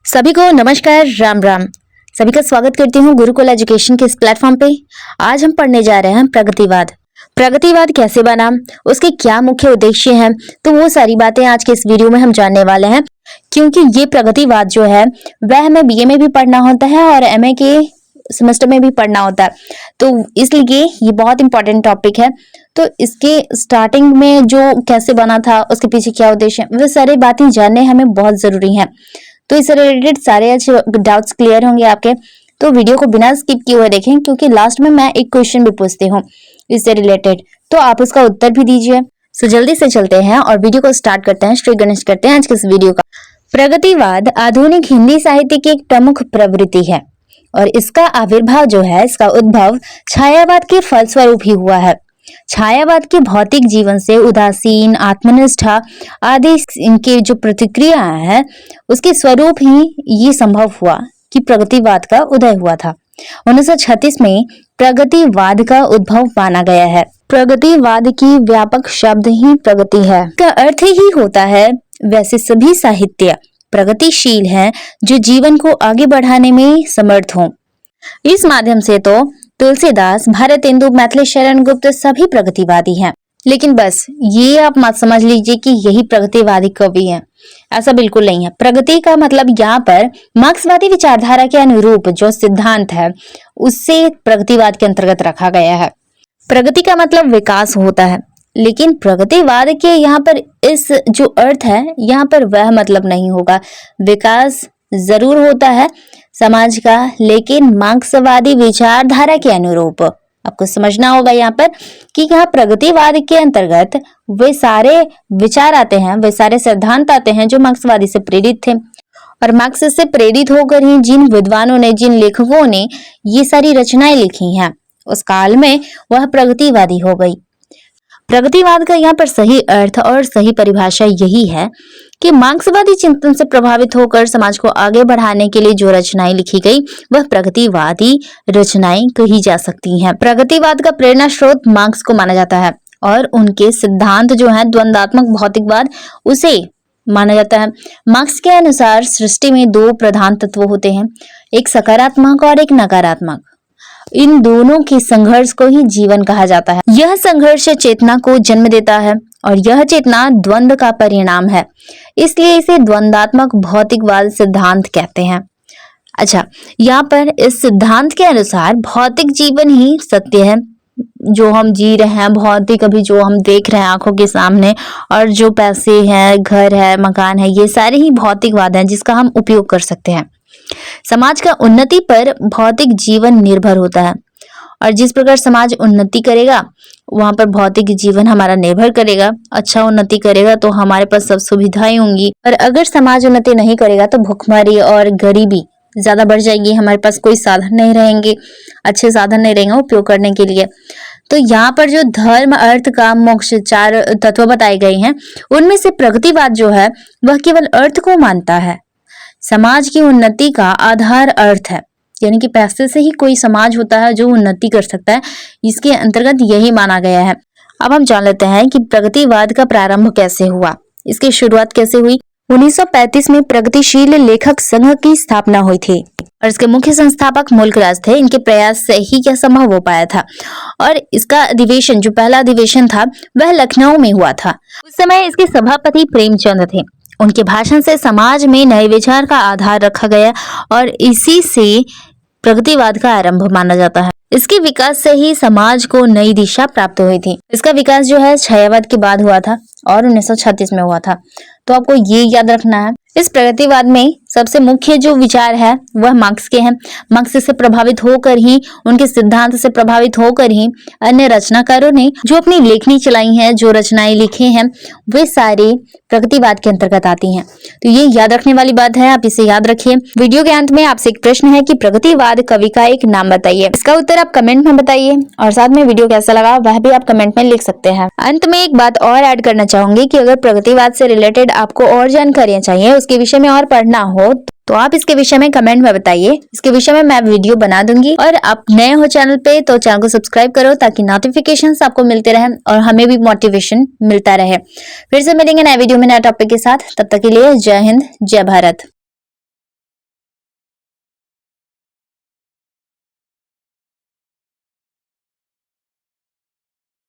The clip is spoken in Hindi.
सभी को नमस्कार, राम राम। सभी का स्वागत करती हूँ गुरुकुल एजुकेशन के इस प्लेटफॉर्म पे। आज हम पढ़ने जा रहे हैं प्रगतिवाद। प्रगतिवाद कैसे बना, उसके क्या मुख्य उद्देश्य हैं, तो वो सारी बातें आज के इस वीडियो में हम जानने वाले हैं। क्योंकि ये प्रगतिवाद जो है वह हमें बीए में भी पढ़ना होता है और एमए के सेमेस्टर में भी पढ़ना होता है, तो इसलिए ये बहुत इंपॉर्टेंट टॉपिक है। तो इसके स्टार्टिंग में जो कैसे बना था, उसके पीछे क्या उद्देश्य है, वो सारी बातें जानने हमें बहुत जरूरी है। तो इससे रिलेटेड सारे अच्छे डाउट्स क्लियर होंगे आपके, तो वीडियो को बिना स्किप किए हुए देखें, क्योंकि लास्ट में मैं एक क्वेश्चन भी पूछती हूँ इससे रिलेटेड, तो आप उसका उत्तर भी दीजिए। सो जल्दी से चलते हैं और वीडियो को स्टार्ट करते हैं। श्री गणेश करते हैं आज के इस वीडियो का। प्रगतिवाद आधुनिक हिंदी साहित्य की एक प्रमुख प्रवृत्ति है और इसका आविर्भाव जो है, इसका उद्भव छायावाद के फलस्वरूप ही हुआ है। छायावाद के भौतिक जीवन से उदासीन, आत्मनिष्ठा आदि इनके जो प्रतिक्रिया है, उसके स्वरूप ही ये संभव हुआ कि प्रगतिवाद का उदय हुआ था। 1936 में प्रगतिवाद का उद्भव माना गया है। प्रगतिवाद की व्यापक शब्द ही प्रगति है, का अर्थ ही होता है वैसे सभी साहित्य प्रगतिशील हैं जो जीवन को आगे बढ़ाने में समर्थ हों। इस माध्यम से तो तुलसीदास, भारतेंदु, मैथिली शरण गुप्त सभी प्रगतिवादी हैं। लेकिन बस ये आप मत समझ लीजिए कि यही प्रगतिवादी कवि हैं, ऐसा बिल्कुल नहीं है। प्रगति का मतलब यहाँ पर मार्क्सवादी विचारधारा के अनुरूप जो सिद्धांत है उससे प्रगतिवाद के अंतर्गत रखा गया है। प्रगति का मतलब विकास होता है, लेकिन प्रगतिवाद के यहाँ पर इस जो अर्थ है, यहाँ पर वह मतलब नहीं होगा। विकास जरूर होता है समाज का, लेकिन मार्क्सवादी विचारधारा के अनुरूप। आपको समझना होगा यहाँ पर कि यहाँ प्रगतिवाद के अंतर्गत वे सारे विचार आते हैं, वे सारे सिद्धांत आते हैं जो मार्क्सवादी से प्रेरित थे। और मार्क्स से प्रेरित होकर ही जिन विद्वानों ने, जिन लेखकों ने ये सारी रचनाएं लिखी हैं, उस काल में वह प्रगतिवादी हो गई। प्रगतिवाद का यहाँ पर सही अर्थ और सही परिभाषा यही है कि मार्क्सवादी चिंतन से प्रभावित होकर समाज को आगे बढ़ाने के लिए जो रचनाएं लिखी गई, वह प्रगतिवादी रचनाएं कही जा सकती हैं। प्रगतिवाद का प्रेरणा स्रोत मार्क्स को माना जाता है और उनके सिद्धांत जो है द्वंदात्मक भौतिकवाद, उसे माना जाता है। मार्क्स के अनुसार सृष्टि में दो प्रधान तत्व होते हैं, एक सकारात्मक और एक नकारात्मक। इन दोनों के संघर्ष को ही जीवन कहा जाता है। यह संघर्ष चेतना को जन्म देता है और यह चेतना द्वंद का परिणाम है, इसलिए इसे द्वंदात्मक भौतिकवाद सिद्धांत कहते हैं। अच्छा, यहाँ पर इस सिद्धांत के अनुसार भौतिक जीवन ही सत्य है, जो हम जी रहे हैं, भौतिक अभी जो हम देख रहे हैं आंखों के सामने, और जो पैसे हैं, घर है, मकान है, ये सारे ही भौतिकवाद हैं जिसका हम उपयोग कर सकते हैं। समाज का उन्नति पर भौतिक जीवन निर्भर होता है और जिस प्रकार समाज उन्नति करेगा वहां पर भौतिक जीवन हमारा निर्भर करेगा। अच्छा उन्नति करेगा तो हमारे पास सब सुविधाएं होंगी, और अगर समाज उन्नति नहीं करेगा तो भुखमरी और गरीबी ज्यादा बढ़ जाएगी। हमारे पास कोई साधन नहीं रहेंगे, अच्छे साधन नहीं रहेंगे उपयोग करने के लिए। तो यहाँ पर जो धर्म, अर्थ, काम, मोक्ष चार तत्व बताए गए हैं, उनमें से प्रगतिवाद जो है वह केवल अर्थ को मानता है। समाज की उन्नति का आधार अर्थ है, यानी कि पैसे से ही कोई समाज होता है जो उन्नति कर सकता है, इसके अंतर्गत यही माना गया है। अब हम जान लेते हैं कि प्रगतिवाद का प्रारंभ कैसे हुआ, इसकी शुरुआत कैसे हुई। 1935 में प्रगतिशील लेखक संघ की स्थापना हुई थी और इसके मुख्य संस्थापक मुल्कराज थे। इनके प्रयास से ही यह संभव हो पाया था और इसका अधिवेशन, जो पहला अधिवेशन था, वह लखनऊ में हुआ था। उस समय इसके सभापति प्रेमचंद थे। उनके भाषण से समाज में नए विचार का आधार रखा गया और इसी से प्रगतिवाद का आरंभ माना जाता है। इसके विकास से ही समाज को नई दिशा प्राप्त हुई थी। इसका विकास जो है छायावाद के बाद हुआ था और 1936 में हुआ था, तो आपको ये याद रखना है। इस प्रगतिवाद में सबसे मुख्य जो विचार है वह मार्क्स के हैं। मार्क्स से प्रभावित होकर ही, उनके सिद्धांत से प्रभावित होकर ही अन्य रचनाकारों ने जो अपनी लेखनी चलाई है, जो रचनाएं लिखी हैं, वे सारे प्रगतिवाद के अंतर्गत आती हैं। तो ये याद रखने वाली बात है, आप इसे याद रखिए। वीडियो के अंत में आपसे एक प्रश्न है कि प्रगतिवाद कवि का एक नाम बताइए। इसका उत्तर आप कमेंट में बताइए और साथ में वीडियो कैसा लगा वह भी आप कमेंट में लिख सकते हैं। अंत में एक बात और ऐड करना चाहूंगी कि अगर प्रगतिवाद से रिलेटेड आपको और जानकारियां चाहिए, उसके विषय में और पढ़ना हो, तो आप इसके विषय में कमेंट में बताइए। इसके विषय में मैं वीडियो बना दूंगी। और आप नए हो चैनल पे तो चैनल को सब्सक्राइब करो ताकि नोटिफिकेशंस आपको मिलते रहे और हमें भी मोटिवेशन मिलता रहे। फिर से मिलेंगे नए वीडियो में नए टॉपिक के साथ। तब तक के लिए जय हिंद, जय भारत।